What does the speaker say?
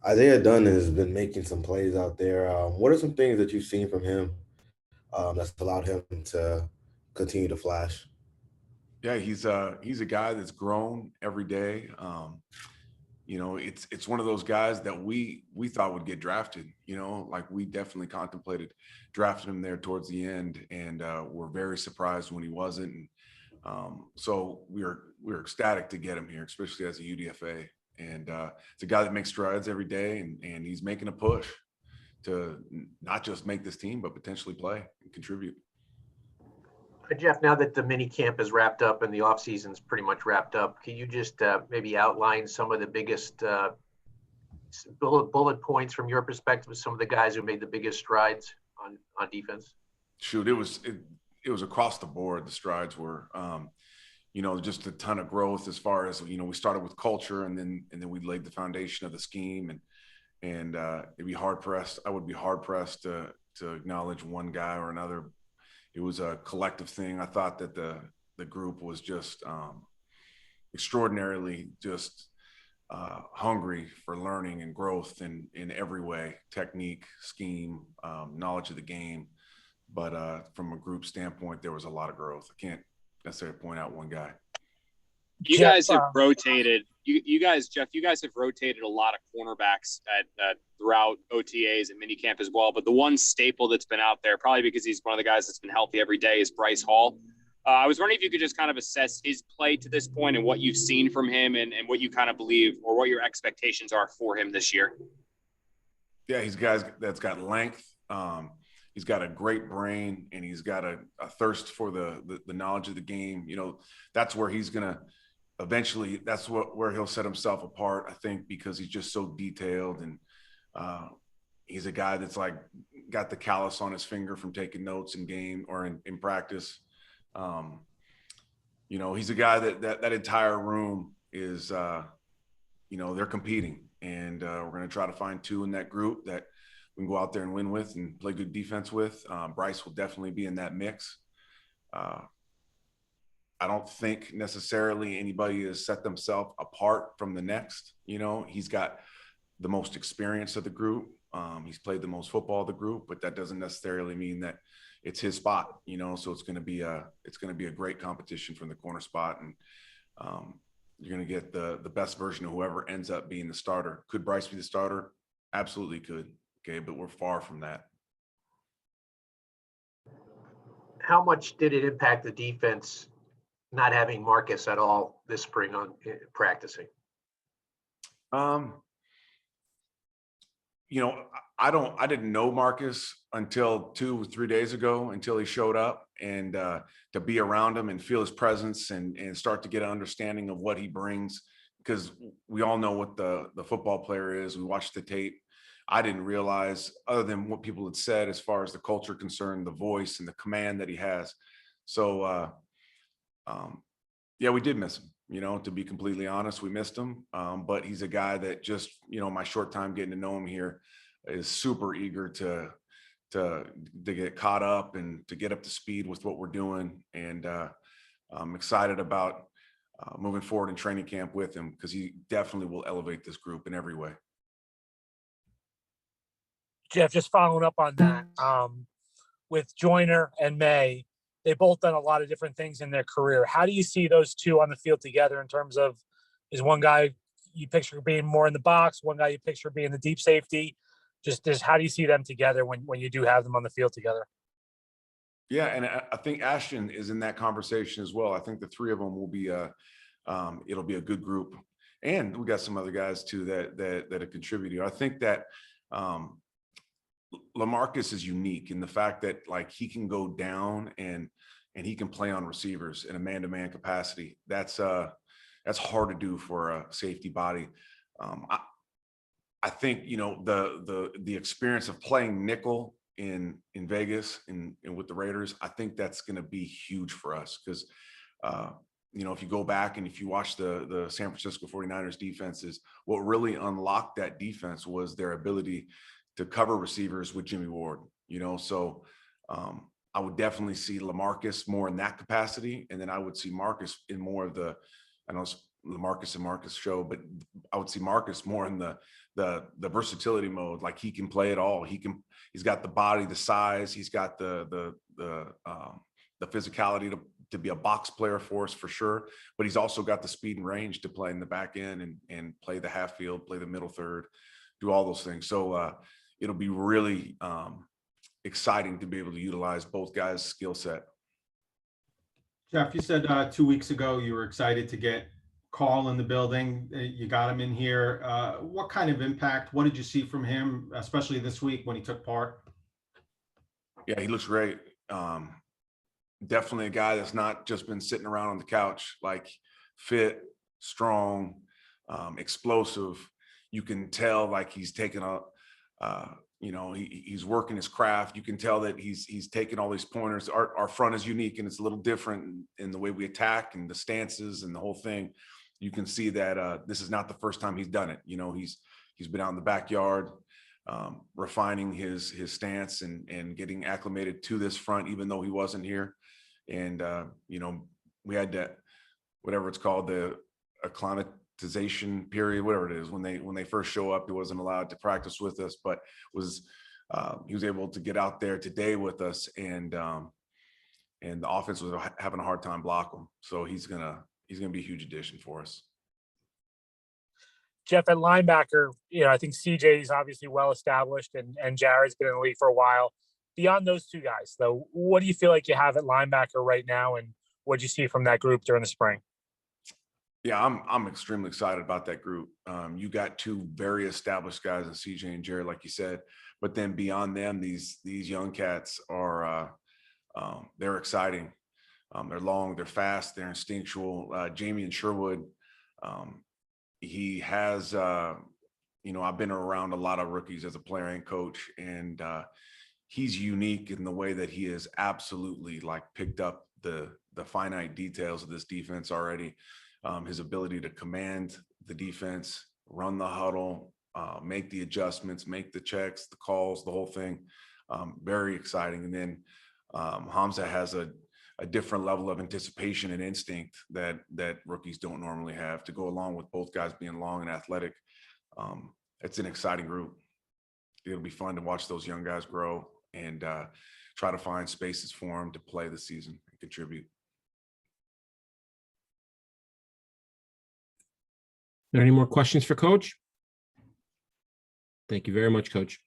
Isaiah Dunn has been making some plays out there. What are some things that you've seen from him that's allowed him to continue to flash? Yeah, he's a guy that's grown every day. It's one of those guys that we thought would get drafted. Like we definitely contemplated drafting him there towards the end, and we're very surprised when he wasn't. And so we're ecstatic to get him here, especially as a UDFA. And it's a guy that makes strides every day, and he's making a push to not just make this team, but potentially play and contribute. Jeff, now that the mini camp is wrapped up and the off season's pretty much wrapped up, can you just maybe outline some of the biggest bullet points from your perspective of some of the guys who made the biggest strides on defense? Shoot, it was across the board. The strides were, just a ton of growth as far as we started with culture, and then we laid the foundation of the scheme, and it'd be hard pressed. I would be hard pressed to acknowledge one guy or another. It was a collective thing. I thought that the group was just extraordinarily just hungry for learning and growth in every way, technique, scheme, knowledge of the game. But from a group standpoint, there was a lot of growth. I can't necessarily point out one guy. You guys have rotated. You guys, Jeff, you guys have rotated a lot of cornerbacks throughout OTAs and minicamp as well. But the one staple that's been out there, probably because he's one of the guys that's been healthy every day, is Bryce Hall. I was wondering if you could just kind of assess his play to this point and what you've seen from him, and what you kind of believe or what your expectations are for him this year. Yeah, he's a guy that's got length. He's got a great brain, and he's got a thirst for the knowledge of the game. That's where he's going to eventually, that's where he'll set himself apart, I think, because he's just so detailed. And he's a guy that's like got the callus on his finger from taking notes in game or in practice. He's a guy that entire room is, they're competing, and we're going to try to find two in that group that we can go out there and win with and play good defense with. Bryce will definitely be in that mix. I don't think necessarily anybody has set themselves apart from the next. He's got the most experience of the group. He's played the most football of the group, but that doesn't necessarily mean that it's his spot. So it's going to be a great competition from the corner spot, and you're going to get the best version of whoever ends up being the starter. Could Bryce be the starter? Absolutely could. Okay, but we're far from that. How much did it impact the defense not having Marcus at all this spring on practicing? I didn't know Marcus until 2 or 3 days ago, until he showed up, and to be around him and feel his presence and start to get an understanding of what he brings, because we all know what the football player is. We watched the tape. I didn't realize, other than what people had said as far as the culture concerned, the voice and the command that he has. So, we did miss him, to be completely honest. We missed him. But he's a guy that just, my short time getting to know him here, is super eager to get caught up and to get up to speed with what we're doing. And I'm excited about moving forward in training camp with him, because he definitely will elevate this group in every way. Jeff, just following up on that, with Joyner and May, they both done a lot of different things in their career. How do you see those two on the field together in terms of, is one guy you picture being more in the box, one guy you picture being the deep safety? Just how do you see them together when you do have them on the field together? Yeah, and I think Ashton is in that conversation as well. I think the three of them will be it'll be a good group. And we got some other guys too that have contributed. I think that LaMarcus is unique in the fact that, like, he can go down and he can play on receivers in a man-to-man capacity. That's hard to do for a safety body. I think the experience of playing nickel in Vegas and with the Raiders, I think that's going to be huge for us, because if you go back and if you watch the San Francisco 49ers defenses, what really unlocked that defense was their ability to cover receivers with Jimmy Ward. So I would definitely see LaMarcus more in that capacity, and then I would see Marcus in more of the, I know Marcus and Marcus show, but I would see Marcus more in the versatility mode. Like he can play it all. He's got the body, the size, he's got the physicality to be a box player for us for sure, but he's also got the speed and range to play in the back end and play the half field, play the middle third, do all those things. So it'll be really exciting to be able to utilize both guys' skill set. Jeff, you said 2 weeks ago you were excited to get Carl in the building. You got him in here. What kind of impact? What did you see from him, especially this week when he took part? Yeah, he looks great. Definitely a guy that's not just been sitting around on the couch, like fit, strong, explosive. You can tell like he's taking he's working his craft. You can tell that he's taking all these pointers. Our front is unique and it's a little different in the way we attack and the stances and the whole thing. You can see that this is not the first time he's done it. He's been out in the backyard, refining his stance and getting acclimated to this front, even though he wasn't here. And we had that, whatever it's called, the acclimatization period, whatever it is, when they first show up. He wasn't allowed to practice with us, but he was able to get out there today with us, and the offense was having a hard time blocking him. So he's gonna be a huge addition for us. Jeff, at linebacker, I think CJ is obviously well established, and Jared's been in the league for a while. Beyond those two guys, though, what do you feel like you have at linebacker right now, and what did you see from that group during the spring? Yeah, I'm extremely excited about that group. You got two very established guys in CJ and Jared, like you said, but then beyond them, these young cats are they're exciting. They're long, they're fast, they're instinctual. Jamie and Sherwood, he has I've been around a lot of rookies as a player and coach, and he's unique in the way that he has absolutely like picked up the finite details of this defense already. His ability to command the defense, run the huddle, make the adjustments, make the checks, the calls, the whole thing. Very exciting. And then Hamza has a different level of anticipation and instinct that rookies don't normally have, to go along with both guys being long and athletic. It's an exciting group. It'll be fun to watch those young guys grow and try to find spaces for them to play the season and contribute. Are there any more questions for Coach? Thank you very much, Coach.